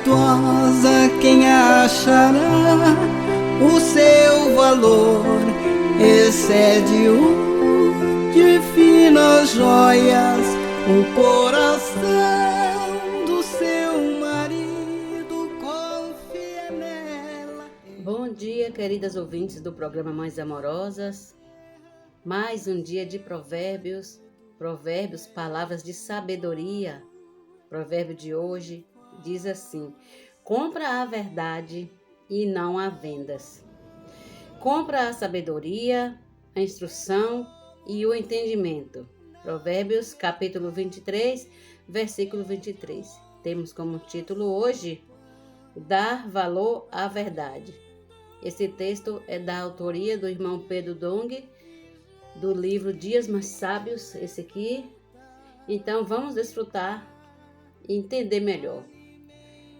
virtuosa quem achará? O seu valor excede o de finas joias. O coração do seu marido confia nela. Bom dia, queridas ouvintes do programa Mães Amorosas. Mais um dia de provérbios, palavras de sabedoria. O provérbio de hoje diz assim: compra a verdade e não há vendas. Compra a sabedoria, a instrução e o entendimento. Provérbios, capítulo 23, versículo 23. Temos como título hoje, Dar valor à verdade. Esse texto é da autoria do irmão Pedro Dong, do livro Dias Mais Sábios, esse aqui. Então vamos desfrutar e entender melhor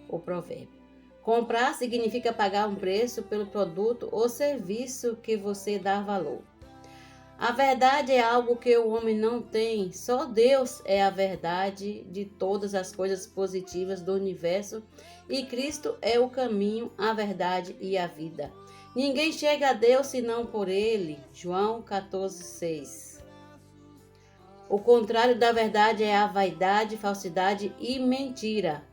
o provérbio. Comprar significa pagar um preço pelo produto ou serviço que você dá valor. A verdade é algo que o homem não tem, só Deus é a verdade de todas as coisas positivas do universo e Cristo é o caminho, a verdade e a vida. Ninguém chega a Deus senão por Ele. João 14,6. O contrário da verdade é a vaidade, falsidade e mentira.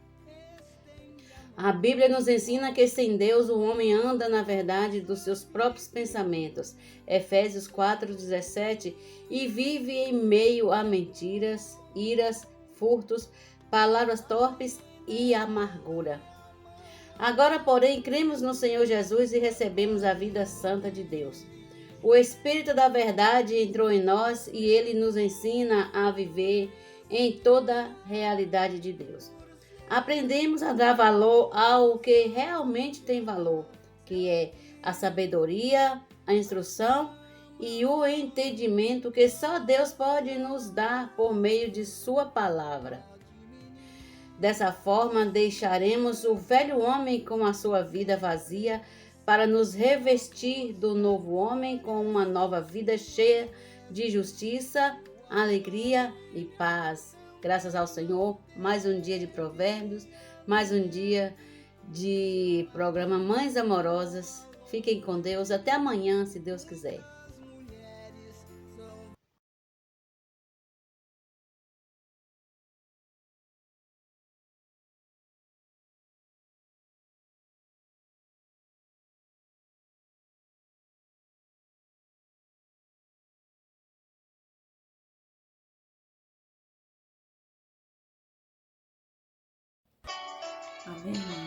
A Bíblia nos ensina que sem Deus o homem anda na verdade dos seus próprios pensamentos. Efésios 4,17. E vive em meio a mentiras, iras, furtos, palavras torpes e amargura. Agora, porém, cremos no Senhor Jesus e recebemos a vida santa de Deus. O Espírito da verdade entrou em nós e ele nos ensina a viver em toda a realidade de Deus. Aprendemos a dar valor ao que realmente tem valor, que é a sabedoria, a instrução e o entendimento que só Deus pode nos dar por meio de sua palavra. Dessa forma, deixaremos o velho homem com a sua vida vazia para nos revestir do novo homem com uma nova vida cheia de justiça, alegria e paz. Graças ao Senhor, mais um dia de provérbios, mais um dia de programa Mães Amorosas. Fiquem com Deus. Até amanhã, se Deus quiser.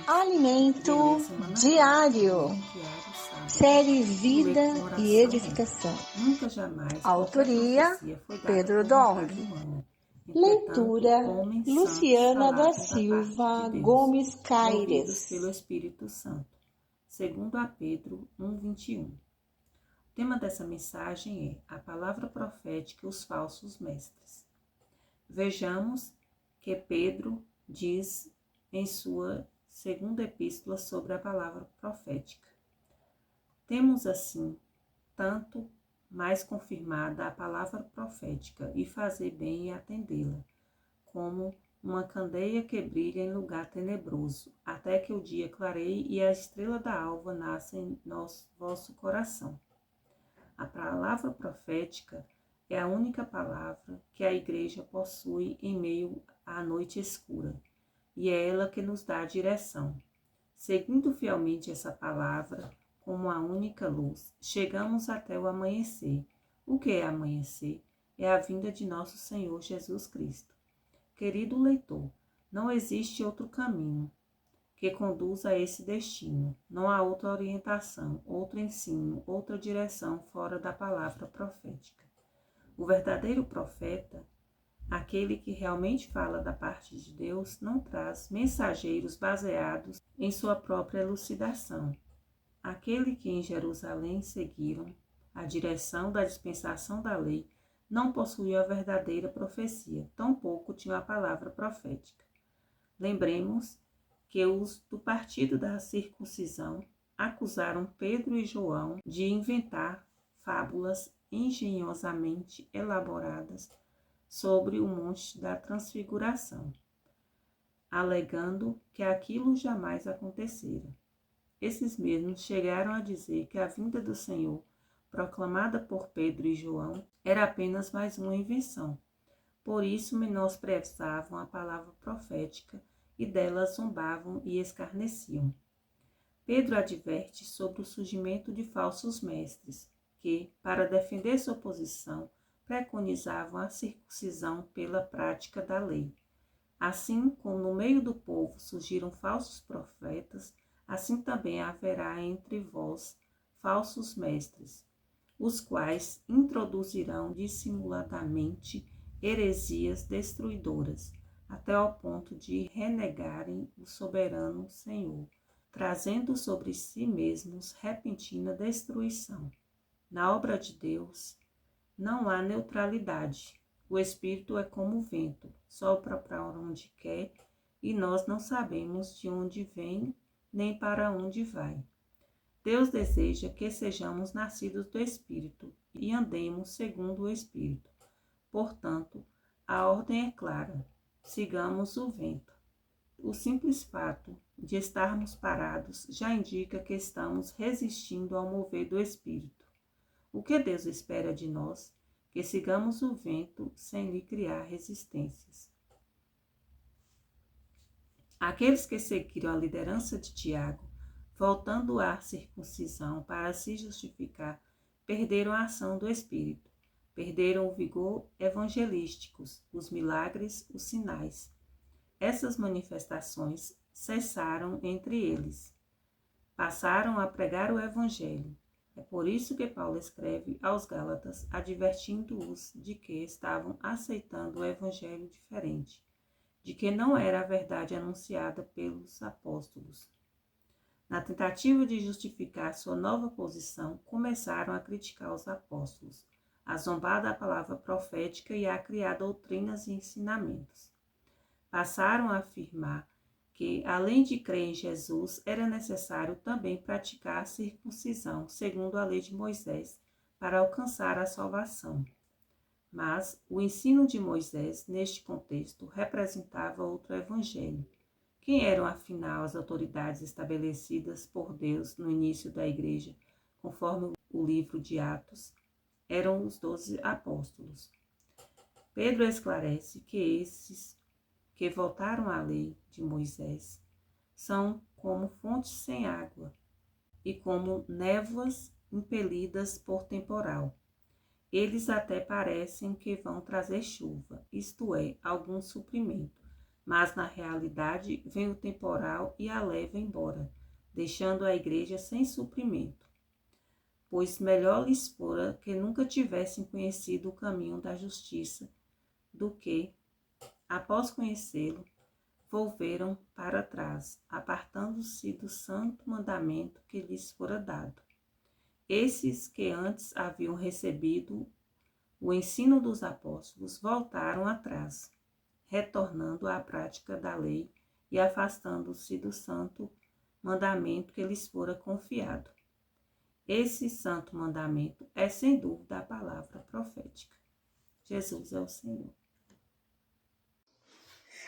Alimento diário. Série Vida e Edificação. Autoria Pedro Dong. Leitura Luciana da Silva Gomes Caires. Pelo Espírito Santo. Segundo a Pedro 1:21. O tema dessa mensagem é a palavra profética e os falsos mestres. Vejamos que Pedro diz em sua segunda epístola sobre a palavra profética. Temos assim, tanto mais confirmada a palavra profética e fazer bem e atendê-la, como uma candeia que brilha em lugar tenebroso, até que o dia clareie e a estrela da alva nasça em vosso coração. A palavra profética é a única palavra que a igreja possui em meio à noite escura, e é ela que nos dá a direção. Seguindo fielmente essa palavra, como a única luz, chegamos até o amanhecer. O que é amanhecer? É a vinda de nosso Senhor Jesus Cristo. Querido leitor, não existe outro caminho que conduza a esse destino. Não há outra orientação, outro ensino, outra direção fora da palavra profética. O verdadeiro profeta, aquele que realmente fala da parte de Deus, não traz mensageiros baseados em sua própria elucidação. Aquele que em Jerusalém seguiram a direção da dispensação da lei não possuía a verdadeira profecia, tampouco tinha a palavra profética. Lembremos que os do partido da circuncisão acusaram Pedro e João de inventar fábulas engenhosamente elaboradas sobre o monte da transfiguração. alegando que aquilo jamais acontecera. Esses mesmos chegaram a dizer que a vinda do Senhor, proclamada por Pedro e João, era apenas mais uma invenção. Por isso menosprezavam a palavra profética e dela zombavam e escarneciam. Pedro adverte sobre o surgimento de falsos mestres, que, para defender sua posição, preconizavam a circuncisão pela prática da lei. Assim como no meio do povo surgiram falsos profetas, assim também haverá entre vós falsos mestres, os quais introduzirão dissimuladamente heresias destruidoras, até ao ponto de renegarem o soberano Senhor, trazendo sobre si mesmos repentina destruição. Na obra de Deus não há neutralidade. O Espírito é como o vento, sopra para onde quer, e nós não sabemos de onde vem nem para onde vai. Deus deseja que sejamos nascidos do Espírito e andemos segundo o Espírito. Portanto, a ordem é clara: sigamos o vento. O simples fato de estarmos parados já indica que estamos resistindo ao mover do Espírito. O que Deus espera de nós? Que sigamos o vento sem lhe criar resistências. Aqueles que seguiram a liderança de Tiago, voltando à circuncisão para se justificar, perderam a ação do Espírito, perderam o vigor evangelístico, os milagres, os sinais. Essas manifestações cessaram entre eles. Passaram a pregar o Evangelho. É por isso que Paulo escreve aos Gálatas, advertindo-os de que estavam aceitando o Evangelho diferente, de que não era a verdade anunciada pelos apóstolos. Na tentativa de justificar sua nova posição, começaram a criticar os apóstolos, a zombar da palavra profética e a criar doutrinas e ensinamentos. Passaram a afirmar que, além de crer em Jesus, era necessário também praticar a circuncisão, segundo a lei de Moisés, para alcançar a salvação. Mas o ensino de Moisés, neste contexto, representava outro evangelho. Quem eram, afinal, as autoridades estabelecidas por Deus no início da igreja, conforme o livro de Atos? Eram os 12 apóstolos. Pedro esclarece que esses que voltaram à lei de Moisés são como fontes sem água e como névoas impelidas por temporal. Eles até parecem que vão trazer chuva, isto é, algum suprimento, mas na realidade vem o temporal e a leva embora, deixando a igreja sem suprimento. Pois melhor lhes fora que nunca tivessem conhecido o caminho da justiça, do que, após conhecê-lo, volveram para trás, apartando-se do santo mandamento que lhes fora dado. Esses que antes haviam recebido o ensino dos apóstolos voltaram atrás, retornando à prática da lei e afastando-se do santo mandamento que lhes fora confiado. Esse santo mandamento é, sem dúvida, a palavra profética. Jesus é o Senhor.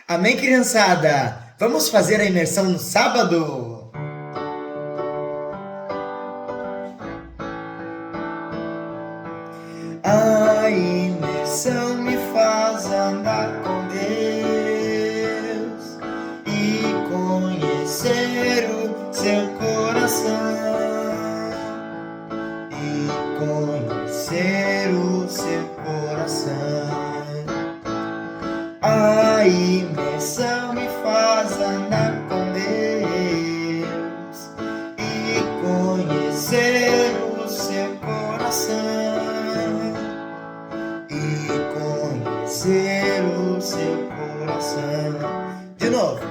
Amém, criançada? Vamos fazer a imersão no sábado? A imersão me faz andar com Deus e conhecer o seu coração. E conhecer o seu coração. A imersão me faz andar com Deus e conhecer o seu coração. E conhecer o seu coração. De novo.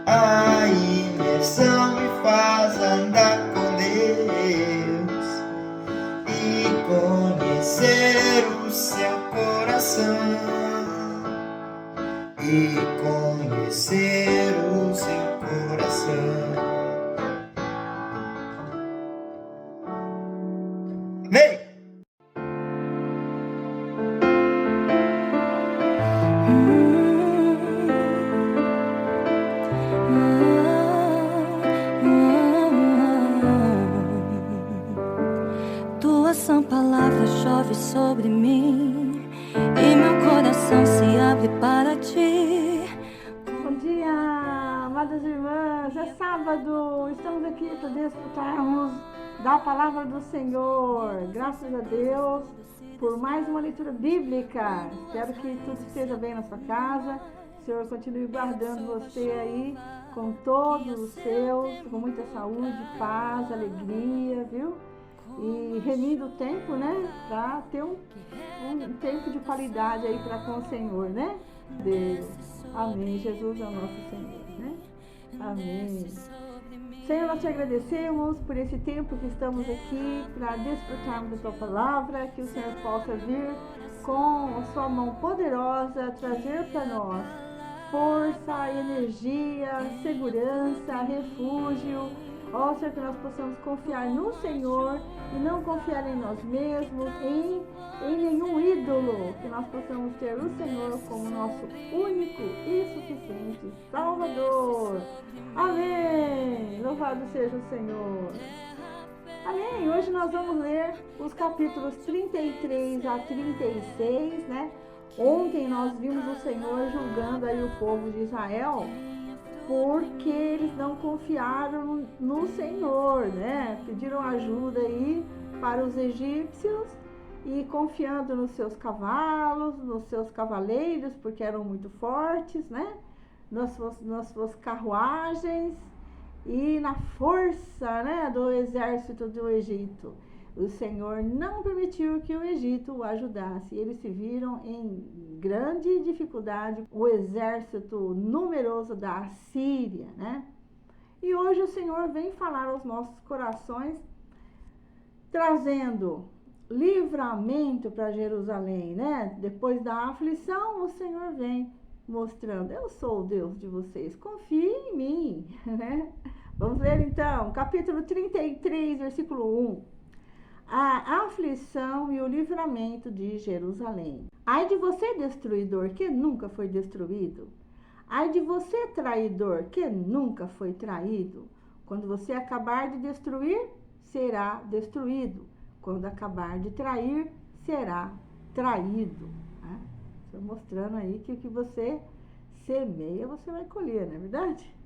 A imersão me faz andar com Deus e conhecer o seu coração. E conhecer o seu coração. Amém! Tua sã palavra chove sobre mim e meu coração se abre para ti. Bom dia, amadas irmãs, é sábado, estamos aqui para desfrutarmos da palavra do Senhor. Graças a Deus por mais uma leitura bíblica. Espero que tudo esteja bem na sua casa. O Senhor continue guardando você aí com todos os seus, com muita saúde, paz, alegria, viu? E remindo o tempo, né? Para ter um tempo de qualidade aí para com o Senhor, né? Deus. Amém. Jesus é o nosso Senhor, né? Amém. Senhor, nós te agradecemos por esse tempo que estamos aqui para desfrutarmos da tua palavra, que o Senhor possa vir com a sua mão poderosa trazer para nós força, energia, segurança, refúgio. Ó Senhor, que nós possamos confiar no Senhor e não confiar em nós mesmos, em nenhum ídolo, que nós possamos ter o Senhor como nosso único e suficiente Salvador. Amém! Louvado seja o Senhor. Amém! Hoje nós vamos ler os capítulos 33 a 36, né? Ontem nós vimos o Senhor julgando aí o povo de Israel porque eles não confiaram no Senhor, né? Pediram ajuda aí para os egípcios e confiando nos seus cavalos, nos seus cavaleiros, porque eram muito fortes, né? Nas suas carruagens e na força, né, do exército do Egito. O Senhor não permitiu que o Egito o ajudasse. Eles se viram em grande dificuldade, o exército numeroso da Assíria, né? E hoje o Senhor vem falar aos nossos corações, trazendo livramento para Jerusalém, né? Depois da aflição, o Senhor vem mostrando: eu sou o Deus de vocês, confiem em mim, né? Vamos ler então, capítulo 33, versículo 1. A aflição e o livramento de Jerusalém. Ai de você, destruidor, que nunca foi destruído. Ai de você, traidor, que nunca foi traído. Quando você acabar de destruir, será destruído. Quando acabar de trair, será traído. Estou mostrando aí que o que você semeia, você vai colher, não é verdade?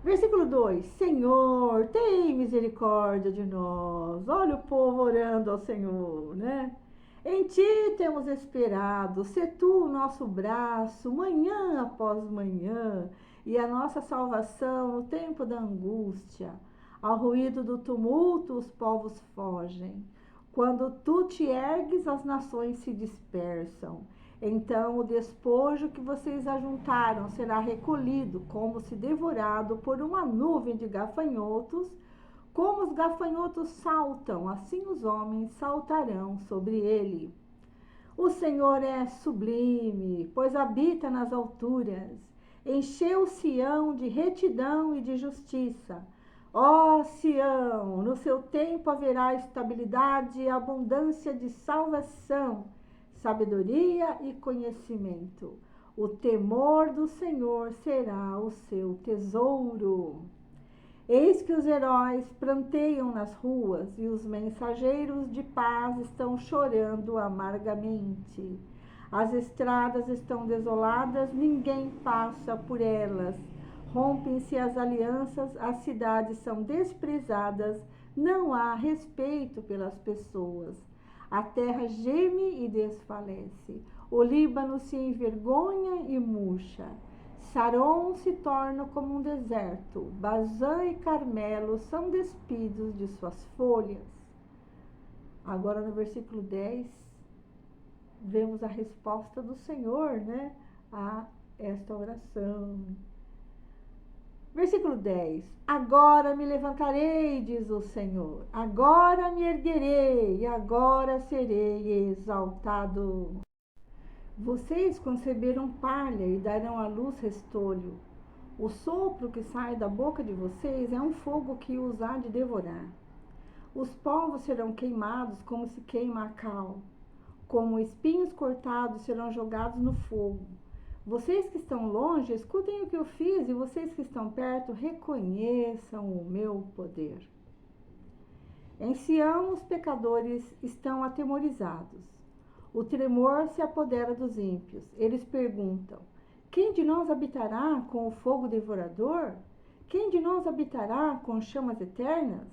Versículo 2, Senhor, tem misericórdia de nós. Olha o povo orando ao Senhor, né? Em ti temos esperado, sê tu o nosso braço, manhã após manhã, e a nossa salvação no tempo da angústia. Ao ruído do tumulto os povos fogem. Quando tu te ergues, as nações se dispersam. Então o despojo que vocês ajuntaram será recolhido, como se devorado por uma nuvem de gafanhotos. Como os gafanhotos saltam, assim os homens saltarão sobre ele. O Senhor é sublime, pois habita nas alturas. Encheu Sião de retidão e de justiça. Ó Sião, no seu tempo haverá estabilidade e abundância de salvação, sabedoria e conhecimento. O temor do Senhor será o seu tesouro. Eis que os heróis pranteiam nas ruas e os mensageiros de paz estão chorando amargamente. As estradas estão desoladas, ninguém passa por elas. Rompem-se as alianças, as cidades são desprezadas, não há respeito pelas pessoas. A terra geme e desfalece, o Líbano se envergonha e murcha. Saron se torna como um deserto, Bazã e Carmelo são despidos de suas folhas. Agora no versículo 10, vemos a resposta do Senhor, né, a esta oração. Versículo 10. Agora me levantarei, diz o Senhor. Agora me erguerei, agora serei exaltado. Vocês conceberam palha e darão à luz restolho. O sopro que sai da boca de vocês é um fogo que os há de devorar. Os povos serão queimados como se queima a cal. Como espinhos cortados serão jogados no fogo. Vocês que estão longe, escutem o que eu fiz, e vocês que estão perto, reconheçam o meu poder. Em Sião, os pecadores estão atemorizados. O tremor se apodera dos ímpios. Eles perguntam: quem de nós habitará com o fogo devorador? Quem de nós habitará com chamas eternas?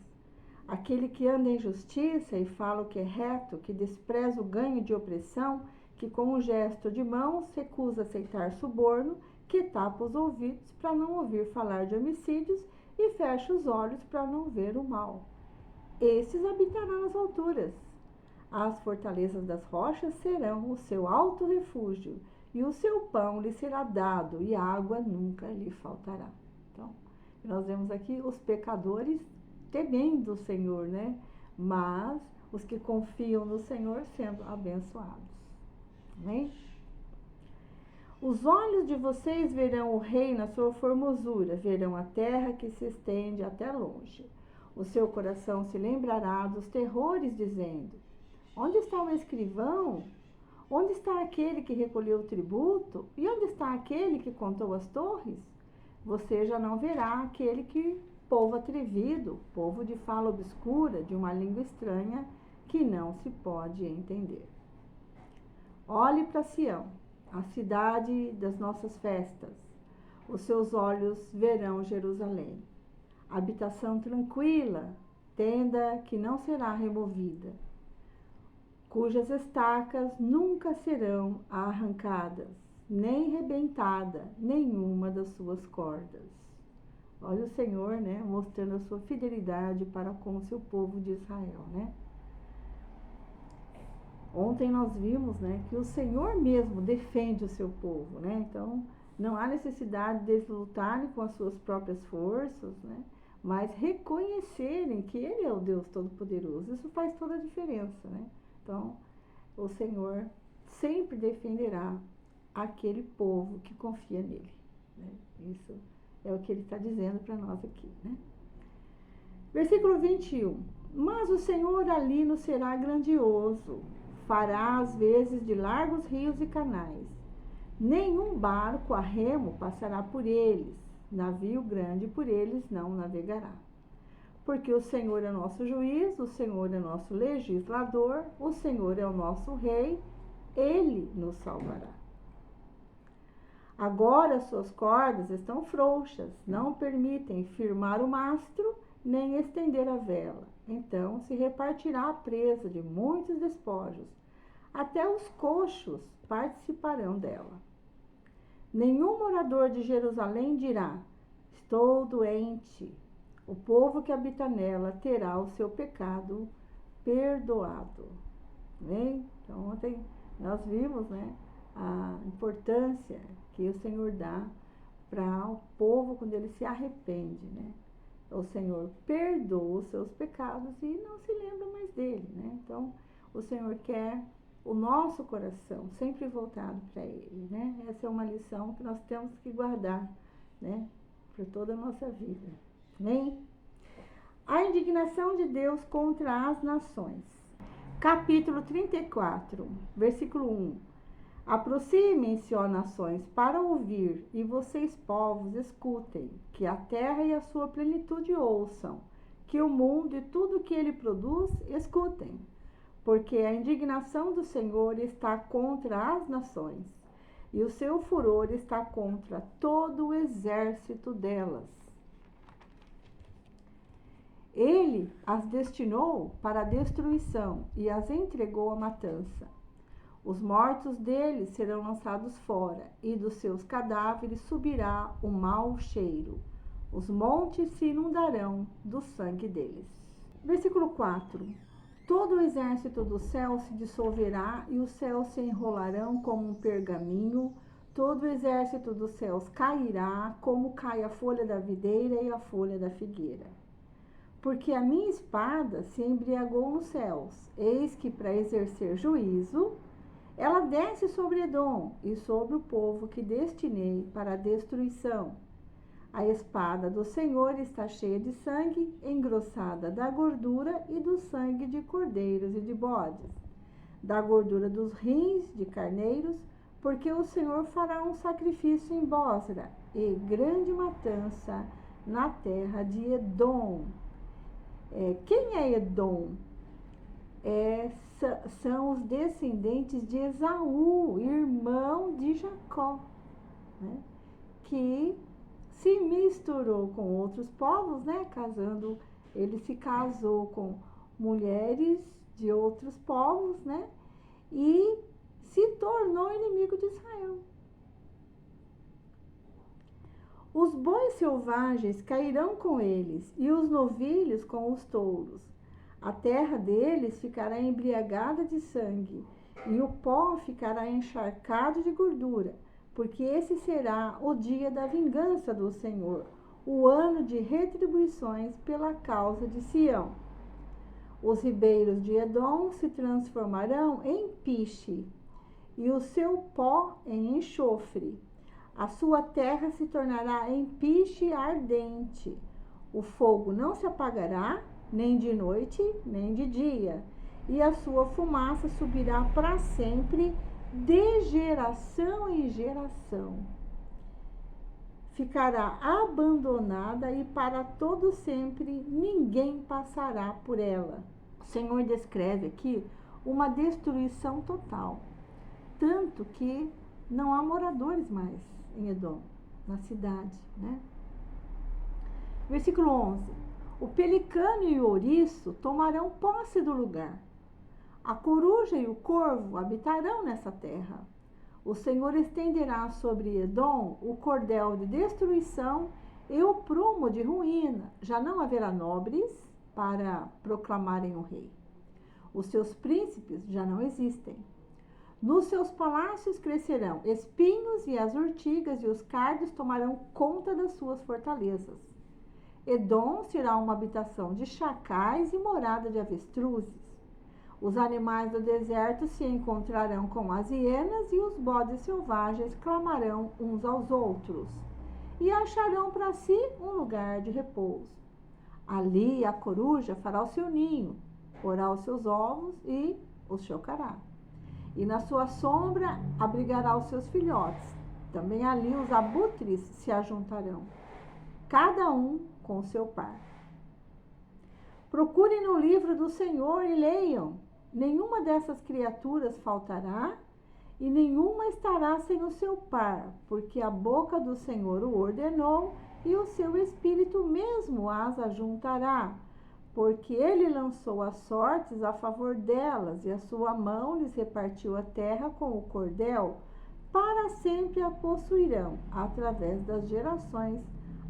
Aquele que anda em justiça e fala o que é reto, que despreza o ganho de opressão, que com um gesto de mãos recusa aceitar suborno, que tapa os ouvidos para não ouvir falar de homicídios e fecha os olhos para não ver o mal. Esses habitarão nas alturas. As fortalezas das rochas serão o seu alto refúgio, e o seu pão lhe será dado, e água nunca lhe faltará. Então, nós vemos aqui os pecadores temendo o Senhor, né? Mas os que confiam no Senhor sendo abençoados. Amém? Os olhos de vocês verão o rei na sua formosura, verão a terra que se estende até longe. O seu coração se lembrará dos terrores, dizendo: onde está o escrivão? Onde está aquele que recolheu o tributo? E onde está aquele que contou as torres? Você já não verá aquele que povo atrevido, povo de fala obscura, de uma língua estranha que não se pode entender. Olhe para Sião, a cidade das nossas festas. Os seus olhos verão Jerusalém. Habitação tranquila, tenda que não será removida, cujas estacas nunca serão arrancadas, nem rebentada nenhuma das suas cordas. Olha o Senhor, né, mostrando a sua fidelidade para com o seu povo de Israel, né? Ontem nós vimos, né, que o Senhor mesmo defende o seu povo, né? Então, não há necessidade deles lutarem com as suas próprias forças, né? Mas reconhecerem que Ele é o Deus Todo-Poderoso. Isso faz toda a diferença, né? Então, o Senhor sempre defenderá aquele povo que confia nele, né? Isso é o que Ele está dizendo para nós aqui, né? Versículo 21. Mas o Senhor ali nos será grandioso, fará às vezes de largos rios e canais. Nenhum barco a remo passará por eles, navio grande por eles não navegará. Porque o Senhor é nosso juiz, o Senhor é nosso legislador, o Senhor é o nosso rei, Ele nos salvará. Agora suas cordas estão frouxas, não permitem firmar o mastro, nem estender a vela. Então se repartirá a presa de muitos despojos, até os coxos participarão dela. Nenhum morador de Jerusalém dirá: estou doente. O povo que habita nela terá o seu pecado perdoado. Né? Então, ontem nós vimos, né, a importância que o Senhor dá para o povo quando ele se arrepende, né? O Senhor perdoa os seus pecados e não se lembra mais dele, né? Então, o Senhor quer o nosso coração sempre voltado para Ele, né? Essa é uma lição que nós temos que guardar, né? Por toda a nossa vida. Amém? A indignação de Deus contra as nações. Capítulo 34, versículo 1. Aproximem-se, ó nações, para ouvir, e vocês, povos, escutem, que a terra e a sua plenitude ouçam, que o mundo e tudo que ele produz escutem. Porque a indignação do Senhor está contra as nações, e o seu furor está contra todo o exército delas. Ele as destinou para a destruição e as entregou à matança. Os mortos deles serão lançados fora, e dos seus cadáveres subirá o mau cheiro. Os montes se inundarão do sangue deles. Versículo 4. Todo o exército do céu se dissolverá, e os céus se enrolarão como um pergaminho. Todo o exército dos céus cairá, como cai a folha da videira e a folha da figueira. Porque a minha espada se embriagou nos céus. Eis que, para exercer juízo, ela desce sobre Edom e sobre o povo que destinei para a destruição. A espada do Senhor está cheia de sangue, engrossada da gordura e do sangue de cordeiros e de bodes, da gordura dos rins de carneiros, porque o Senhor fará um sacrifício em Bosra e grande matança na terra de Edom. Quem é Edom? São os descendentes de Esaú, irmão de Jacó, né? Que se misturou com outros povos, né? Casando, ele se casou com mulheres de outros povos, né? E se tornou inimigo de Israel. Os bois selvagens cairão com eles, e os novilhos com os touros. A terra deles ficará embriagada de sangue, e o pó ficará encharcado de gordura, porque esse será o dia da vingança do Senhor, o ano de retribuições pela causa de Sião. Os ribeiros de Edom se transformarão em piche, e o seu pó em enxofre. A sua terra se tornará em piche ardente. O fogo não se apagará, nem de noite, nem de dia, e a sua fumaça subirá para sempre, de geração em geração. Ficará abandonada e para todo sempre ninguém passará por ela. O Senhor descreve aqui uma destruição total, tanto que não há moradores mais em Edom, na cidade, né? Versículo 11. O pelicano e o ouriço tomarão posse do lugar. A coruja e o corvo habitarão nessa terra. O Senhor estenderá sobre Edom o cordel de destruição e o prumo de ruína. Já não haverá nobres para proclamarem o rei. Os seus príncipes já não existem. Nos seus palácios crescerão espinhos e as urtigas, e os cardos tomarão conta das suas fortalezas. Edom será uma habitação de chacais e morada de avestruzes. Os animais do deserto se encontrarão com as hienas, e os bodes selvagens clamarão uns aos outros, e acharão para si um lugar de repouso. Ali a coruja fará o seu ninho, porá os seus ovos e os chocará. E na sua sombra abrigará os seus filhotes. Também ali os abutres se ajuntarão, cada um com o seu par. Procurem no livro do Senhor e leiam. Nenhuma dessas criaturas faltará, e nenhuma estará sem o seu par, porque a boca do Senhor o ordenou, e o seu espírito mesmo as ajuntará, porque ele lançou as sortes a favor delas, e a sua mão lhes repartiu a terra com o cordel. Para sempre a possuirão, através das gerações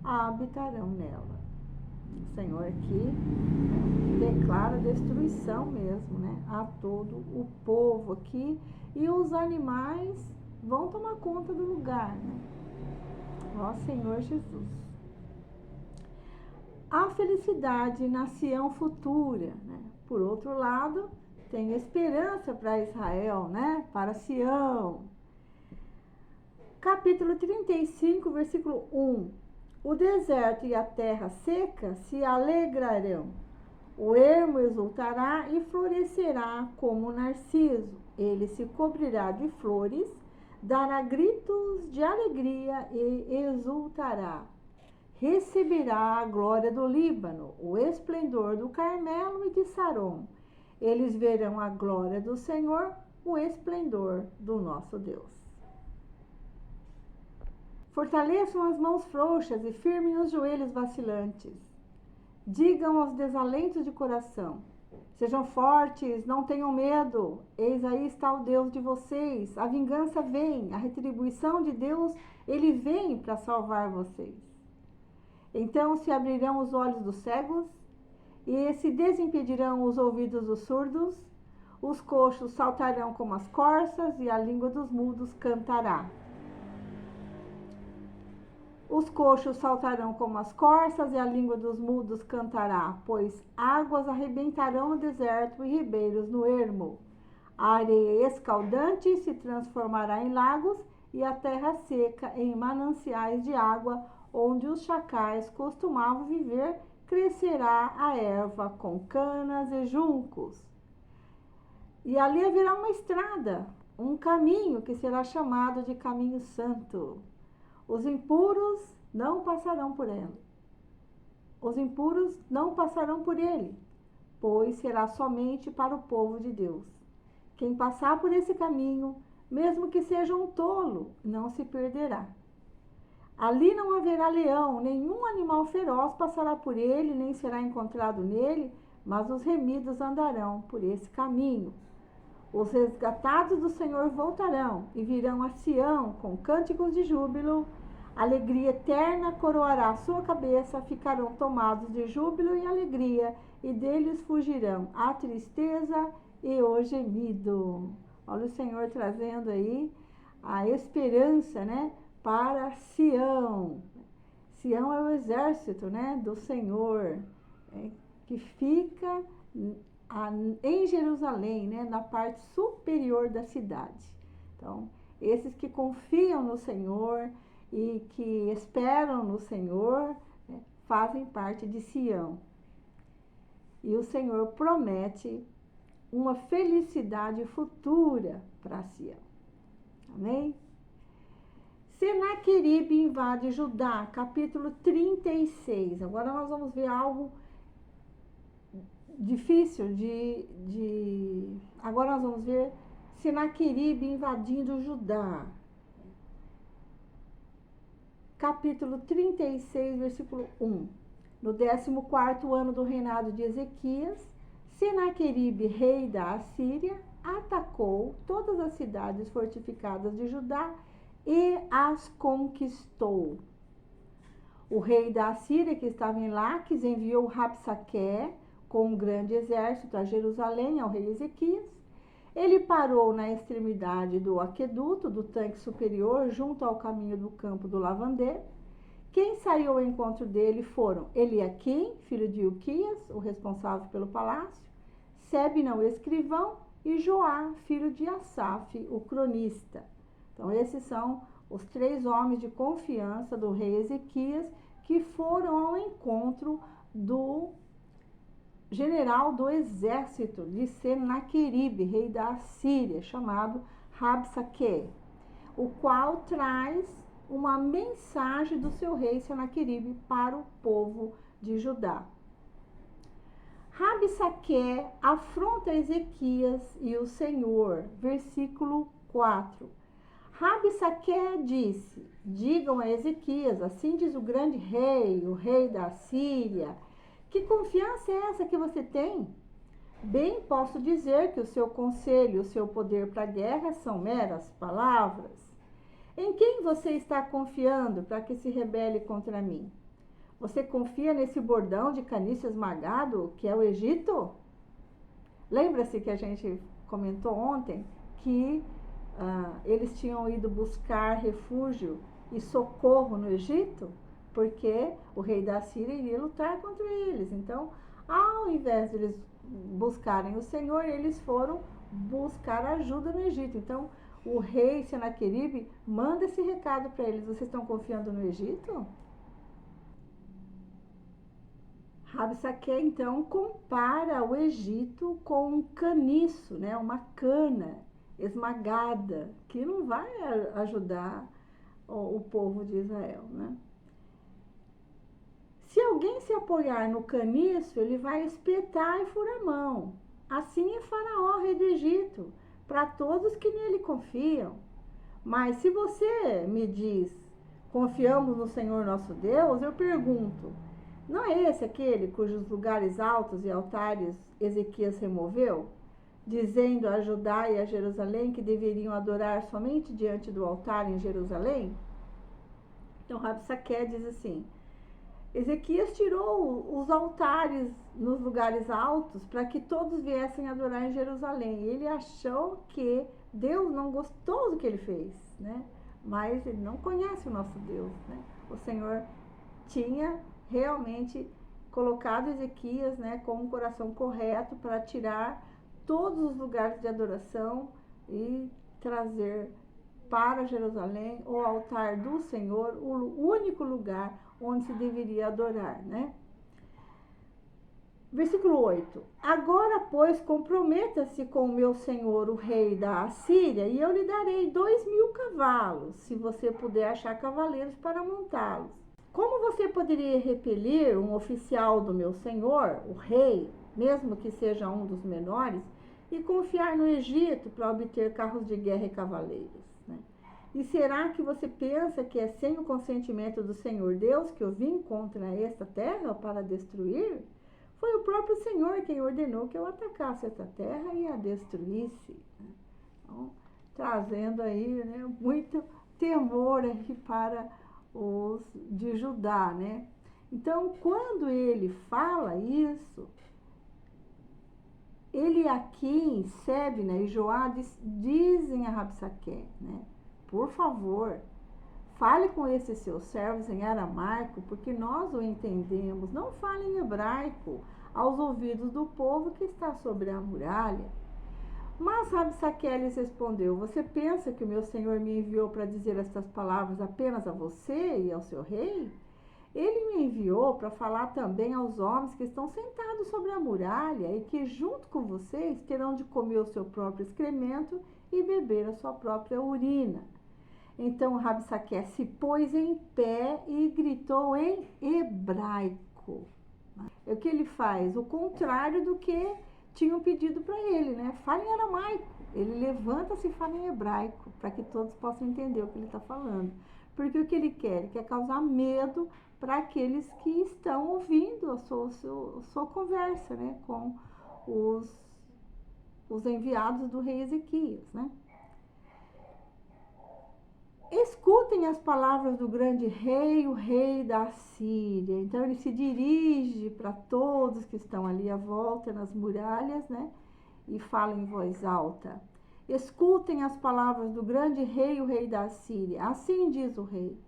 a habitarão nela. O Senhor aqui declara destruição mesmo, né, a todo o povo aqui, e os animais vão tomar conta do lugar, né? Ó Senhor Jesus. A felicidade na Sião futura, né? Por outro lado, tem esperança para Israel, né? Para Sião. Capítulo 35, versículo 1. O deserto e a terra seca se alegrarão. O ermo exultará e florescerá como o narciso. Ele se cobrirá de flores, dará gritos de alegria e exultará. Receberá a glória do Líbano, o esplendor do Carmelo e de Saron. Eles verão a glória do Senhor, o esplendor do nosso Deus. Fortaleçam as mãos frouxas e firmem os joelhos vacilantes. Digam aos desalentos de coração: sejam fortes, não tenham medo. Eis aí está o Deus de vocês. A vingança vem, a retribuição de Deus, ele vem para salvar vocês. Então se abrirão os olhos dos cegos e se desimpedirão os ouvidos dos surdos. Os coxos saltarão como as corças e a língua dos mudos cantará. Os coxos saltarão como as corças e a língua dos mudos cantará, pois águas arrebentarão no deserto e ribeiros no ermo. A areia escaldante se transformará em lagos e a terra seca em mananciais de água, onde os chacais costumavam viver, crescerá a erva com canas e juncos. E ali haverá uma estrada, um caminho que será chamado de caminho santo. Os impuros não passarão por ela. os impuros não passarão por ele, pois será somente para o povo de Deus. Quem passar por esse caminho, mesmo que seja um tolo, não se perderá. Ali não haverá leão, nenhum animal feroz passará por ele, nem será encontrado nele, mas os remidos andarão por esse caminho. Os resgatados do Senhor voltarão e virão a Sião com cânticos de júbilo. Alegria eterna coroará a sua cabeça, ficarão tomados de júbilo e alegria, e deles fugirão a tristeza e o gemido. Olha o Senhor trazendo aí a esperança, né, para Sião. Sião é o exército, né, do Senhor, que fica em Jerusalém, né, na parte superior da cidade. Então, esses que confiam no Senhor e que esperam no Senhor, né, fazem parte de Sião. E o Senhor promete uma felicidade futura para Sião. Amém? Senaqueribe invade Judá, capítulo 36. Agora nós vamos ver algo difícil Agora nós vamos ver Senaqueribe invadindo Judá. Capítulo 36, versículo 1. No 14º ano do reinado de Ezequias, Senaqueribe, rei da Assíria, atacou todas as cidades fortificadas de Judá e as conquistou. O rei da Assíria, que estava em Laques, enviou Rabsaque com um grande exército a Jerusalém ao rei Ezequias. Ele parou na extremidade do aqueduto do tanque superior, junto ao caminho do campo do lavandeiro. Quem saiu ao encontro dele foram Eliaquim, filho de Ilquias, o responsável pelo palácio, Sebna, o escrivão, e Joá, filho de Asaf, o cronista. Então, esses são os 3 homens de confiança do rei Ezequias que foram ao encontro do general do exército de Senaqueribe, rei da Assíria, chamado Rabsaque, o qual traz uma mensagem do seu rei Senaqueribe para o povo de Judá. Rabsaque afronta Ezequias e o Senhor, versículo 4. Rabsaque disse: digam a Ezequias, assim diz o grande rei, o rei da Assíria, que confiança é essa que você tem? Bem posso dizer que o seu conselho e o seu poder para a guerra são meras palavras. Em quem você está confiando para que se rebele contra mim? Você confia nesse bordão de caniço esmagado que é o Egito? Lembra-se que a gente comentou ontem que eles tinham ido buscar refúgio e socorro no Egito? Porque o rei da Síria iria lutar contra eles. Então, ao invés de eles buscarem o Senhor, eles foram buscar ajuda no Egito. Então, o rei Senaqueribe manda esse recado para eles: vocês estão confiando no Egito? Rabsaque, então, compara o Egito com um caniço, né? Uma cana esmagada, que não vai ajudar o povo de Israel, né? Se alguém se apoiar no caniço, ele vai espetar e furar a mão. Assim é Faraó, rei do Egito, para todos que nele confiam. Mas se você me diz, confiamos no Senhor nosso Deus, eu pergunto, não é esse aquele cujos lugares altos e altares Ezequias removeu, dizendo a Judá e a Jerusalém que deveriam adorar somente diante do altar em Jerusalém? Então, Rabsaque diz assim: Ezequias tirou os altares nos lugares altos para que todos viessem adorar em Jerusalém. Ele achou que Deus não gostou do que ele fez, né? Mas ele não conhece o nosso Deus, né? O Senhor tinha realmente colocado Ezequias, né, com um coração correto para tirar todos os lugares de adoração e trazer para Jerusalém o altar do Senhor, o único lugar onde se deveria adorar, né? Versículo 8. Agora, pois, comprometa-se com o meu senhor, o rei da Assíria, e eu lhe darei 2.000 cavalos, se você puder achar cavaleiros para montá-los. Como você poderia repelir um oficial do meu senhor, o rei, mesmo que seja um dos menores, e confiar no Egito para obter carros de guerra e cavaleiros, né? E será que você pensa que é sem o consentimento do Senhor Deus que eu vim contra esta terra para destruir? Foi o próprio Senhor quem ordenou que eu atacasse esta terra e a destruísse, né? Então, trazendo aí, né, muito temor aí para os de Judá, né? Então, quando ele fala isso, Eliaquim, Sebna e Joá dizem a Rabsaque, né? Por favor, fale com esses seus servos em aramaico, porque nós o entendemos. Não fale em hebraico aos ouvidos do povo que está sobre a muralha. Mas Rabsaque lhes respondeu: você pensa que o meu senhor me enviou para dizer estas palavras apenas a você e ao seu rei? Ele me enviou para falar também aos homens que estão sentados sobre a muralha e que, junto com vocês, terão de comer o seu próprio excremento e beber a sua própria urina. Então Rabsaque se pôs em pé e gritou em hebraico. O que ele faz? O contrário do que tinham pedido para ele, né? Fala em aramaico. Ele levanta-se e fala em hebraico, para que todos possam entender o que ele está falando. Porque o que ele quer? Ele quer causar medo para aqueles que estão ouvindo a sua conversa, né, com os enviados do rei Ezequias, né? Escutem as palavras do grande rei, o rei da Síria. Então ele se dirige para todos que estão ali à volta nas muralhas, né, e fala em voz alta. Escutem as palavras do grande rei, o rei da Síria. Assim diz o rei: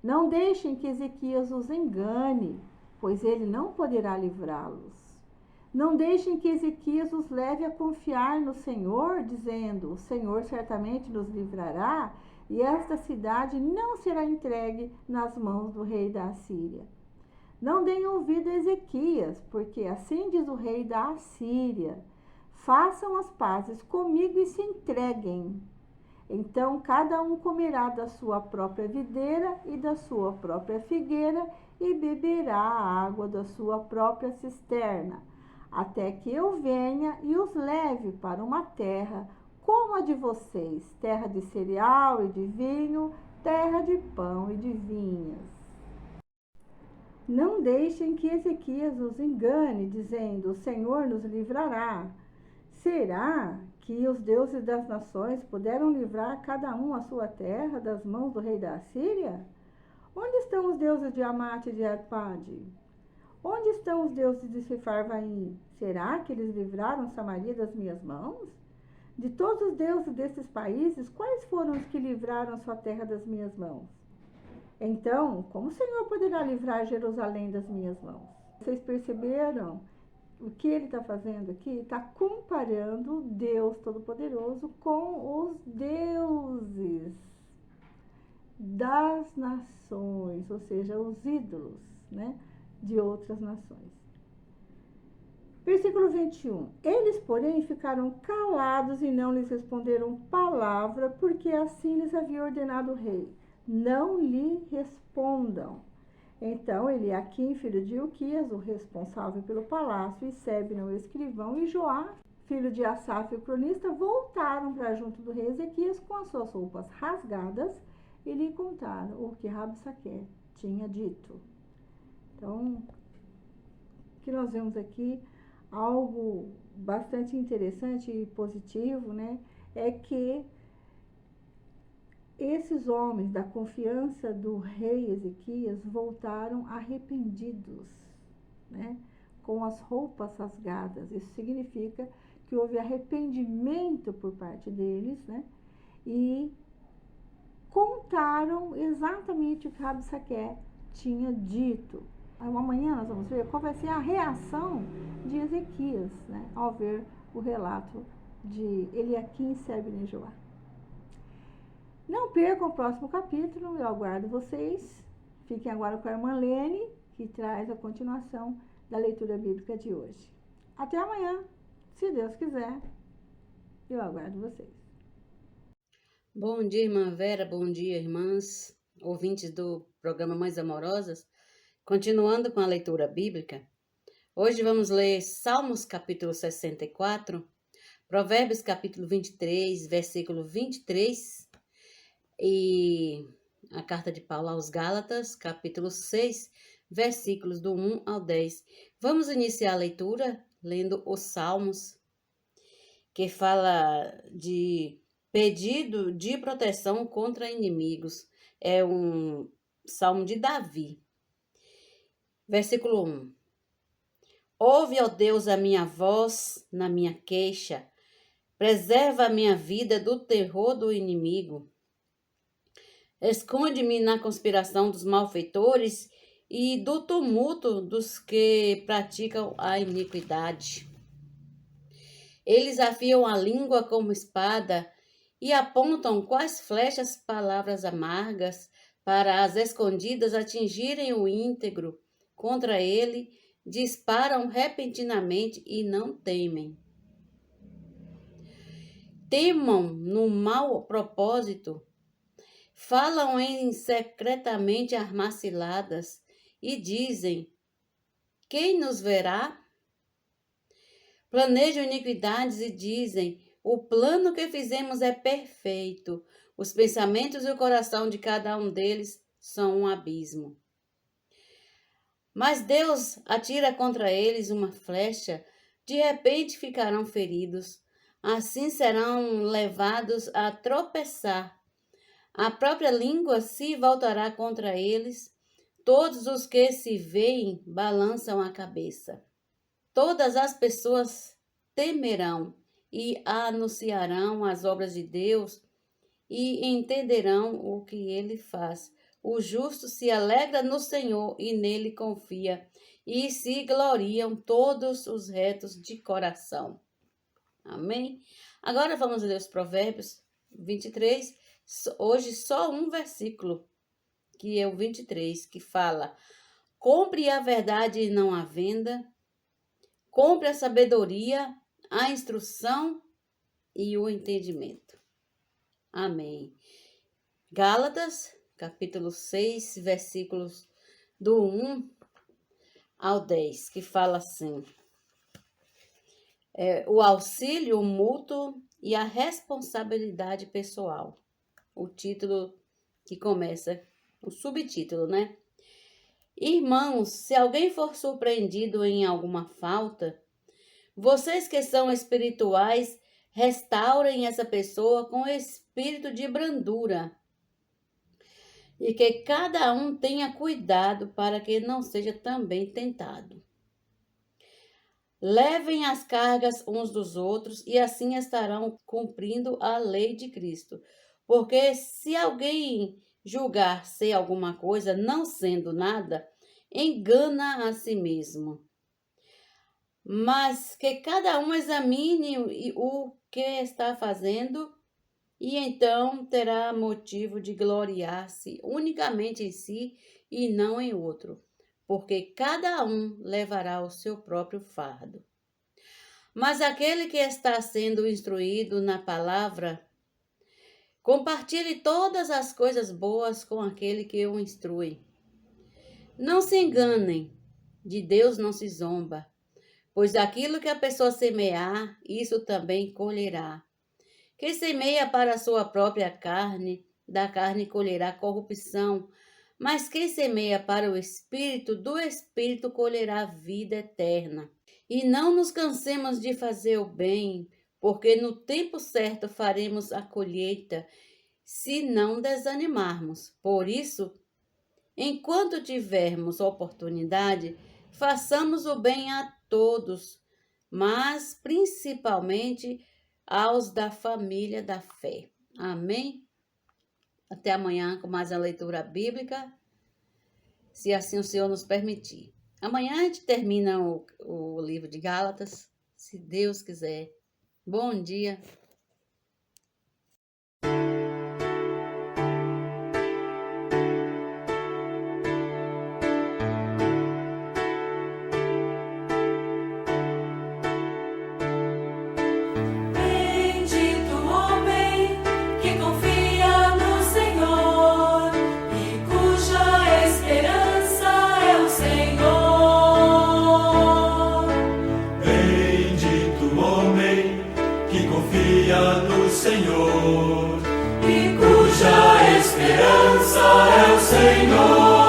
não deixem que Ezequias os engane, pois ele não poderá livrá-los. Não deixem que Ezequias os leve a confiar no Senhor, dizendo: o Senhor certamente nos livrará, e esta cidade não será entregue nas mãos do rei da Assíria. Não deem ouvido a Ezequias, porque assim diz o rei da Assíria: façam as pazes comigo e se entreguem. Então cada um comerá da sua própria videira e da sua própria figueira e beberá a água da sua própria cisterna, até que eu venha e os leve para uma terra como a de vocês, terra de cereal e de vinho, terra de pão e de vinhas. Não deixem que Ezequias os engane, dizendo: o Senhor nos livrará. Será que os deuses das nações puderam livrar cada um a sua terra das mãos do rei da Assíria? Onde estão os deuses de Amate e de Arpade? Onde estão os deuses de Sepharvaim? Será que eles livraram Samaria das minhas mãos? De todos os deuses desses países, quais foram os que livraram sua terra das minhas mãos? Então, como o Senhor poderá livrar Jerusalém das minhas mãos? Vocês perceberam? O que ele está fazendo aqui? Está comparando Deus Todo-Poderoso com os deuses das nações, ou seja, os ídolos, né, de outras nações. Versículo 21. Eles, porém, ficaram calados e não lhes responderam palavra, porque assim lhes havia ordenado o rei: não lhe respondam. Então Eliaquim, filho de Ilquias, o responsável pelo palácio, e Sebna, o escrivão, e Joá, filho de Asaf, o cronista, voltaram para junto do rei Ezequias com as suas roupas rasgadas e lhe contaram o que Rabsaque tinha dito. Então, o que nós vemos aqui, algo bastante interessante e positivo, né, é que esses homens da confiança do rei Ezequias voltaram arrependidos, né, com as roupas rasgadas. Isso significa que houve arrependimento por parte deles, né, e contaram exatamente o que Rabsaque tinha dito. Amanhã nós vamos ver qual vai ser a reação de Ezequias, né, ao ver o relato de Eliaquim, Sebna e Joá. Não percam o próximo capítulo, eu aguardo vocês. Fiquem agora com a irmã Lene, que traz a continuação da leitura bíblica de hoje. Até amanhã, se Deus quiser, eu aguardo vocês. Bom dia, irmã Vera, bom dia, irmãs. ouvintes do programa Mães Amorosas. Continuando com a leitura bíblica, hoje vamos ler Salmos capítulo 64, Provérbios capítulo 23, versículo 23 e a carta de Paulo aos Gálatas, capítulo 6, versículos do 1 ao 10. Vamos iniciar a leitura lendo os Salmos, que fala de pedido de proteção contra inimigos. É um salmo de Davi. Versículo 1. Ouve, ó Deus, a minha voz na minha queixa. Preserva a minha vida do terror do inimigo. Esconde-me na conspiração dos malfeitores e do tumulto dos que praticam a iniquidade. Eles afiam a língua como espada e apontam quais flechas palavras amargas para as escondidas atingirem o íntegro. Contra ele disparam repentinamente e não temem. Temam no mau propósito, falam em secretamente armas ciladas e dizem: quem nos verá? Planejam iniquidades e dizem: o plano que fizemos é perfeito. Os pensamentos e o coração de cada um deles são um abismo. Mas Deus atira contra eles uma flecha, de repente ficarão feridos. Assim serão levados a tropeçar. A própria língua se voltará contra eles. Todos os que se veem balançam a cabeça. Todas as pessoas temerão e anunciarão as obras de Deus e entenderão o que ele faz. O justo se alegra no Senhor e nele confia, e se gloriam todos os retos de coração. Amém? Agora vamos ler os Provérbios 23, hoje só um versículo, que é o 23, que fala: compre a verdade e não a venda, compre a sabedoria, a instrução e o entendimento. Amém. Gálatas, capítulo 6, versículos do 1 ao 10, que fala assim: o auxílio mútuo e a responsabilidade pessoal. O título que começa, o subtítulo, né? Irmãos, se alguém for surpreendido em alguma falta, vocês que são espirituais, restaurem essa pessoa com espírito de brandura. E que cada um tenha cuidado para que não seja também tentado. Levem as cargas uns dos outros e assim estarão cumprindo a lei de Cristo. Porque se alguém julgar ser alguma coisa, não sendo nada, engana a si mesmo. Mas que cada um examine o que está fazendo, e então terá motivo de gloriar-se unicamente em si e não em outro, porque cada um levará o seu próprio fardo. Mas aquele que está sendo instruído na palavra, compartilhe todas as coisas boas com aquele que o instrui. Não se enganem, de Deus não se zomba, pois aquilo que a pessoa semear, isso também colherá. Quem semeia para a sua própria carne, da carne colherá corrupção, mas quem semeia para o Espírito, do Espírito colherá vida eterna. E não nos cansemos de fazer o bem, porque no tempo certo faremos a colheita, se não desanimarmos. Por isso, enquanto tivermos oportunidade, façamos o bem a todos, mas principalmente aos da família da fé. Amém? Até amanhã com mais uma leitura bíblica, se assim o Senhor nos permitir. Amanhã a gente termina o livro de Gálatas, se Deus quiser. Bom dia. Bendito o homem que confia no Senhor e confia no Senhor e cuja esperança é o Senhor.